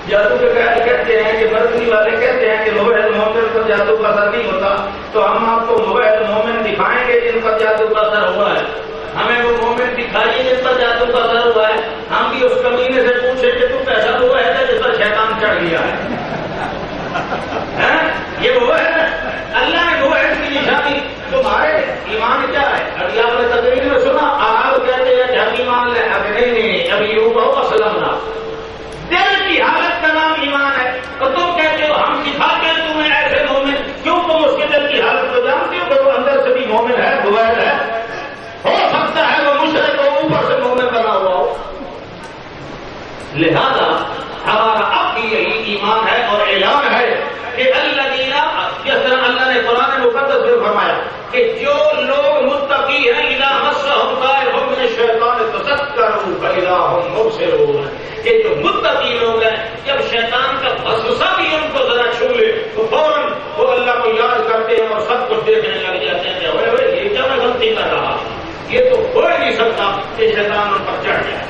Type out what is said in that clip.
جادو کے کہتے ہیں کہ مرضی والے کہتے ہیں کہ موبائل مومن پر جادو کا اثر نہیں ہوتا، تو ہم آپ کو موبائل مومن دکھائیں گے جن پر جادو کا اثر ہوا ہے، ہمیں وہ مومن دکھائیے جن پر جادو کا اثر ہوا ہے، ہم بھی اس کمینے سے پوچھیں کہ تو کیسا وہ ہے جس پر شیطان چڑھ گیا ہے؟ یہ وہ ہے اللہ نے وہ ہے اس کی نشانی۔ تمہارے ایمان کیا ہے؟ ابھی آپ نے تقریر میں سنا آپ کہتے ہیں کہ ہم ایمان لیں، اب نہیں ابھی یوں کہو اسلم نہ، دل کی حالت کا نام ایمان ہے، اور تم کہتے ہو ہم سکھاتے ہیں تمہیں ایسے مومن، کیوں تم اس کے دل کی حالت کو جانتے ہو کہ وہ اندر سے بھی مومن ہے، دوائر ہے، ہو سکتا ہے وہ مشرک ہو اوپر سے مومن بنا ہوا ہو۔ لہذا ہمارا اب بھی یہی ایمان ہے اور اعلان ہے کہ الذین، جس طرح اللہ نے قرآن مقدس میں فرمایا کہ جو لوگ متقی ہیں اذا مسهم طائف من الشیطان تذکروا فاذا هم مبصرون، کہ جو متقی لوگ ہیں جب شیطان کا وسوسہ بھی ان کو ذرا چھو لے تو فوراً وہ اللہ کو یاد کرتے ہیں اور سب کچھ دیکھنے لگ جاتے ہیں کہ اوئے یہ کیا میں غلطی کر رہا، یہ تو ہو ہی نہیں سکتا کہ شیطان ان پر چڑھ جائے۔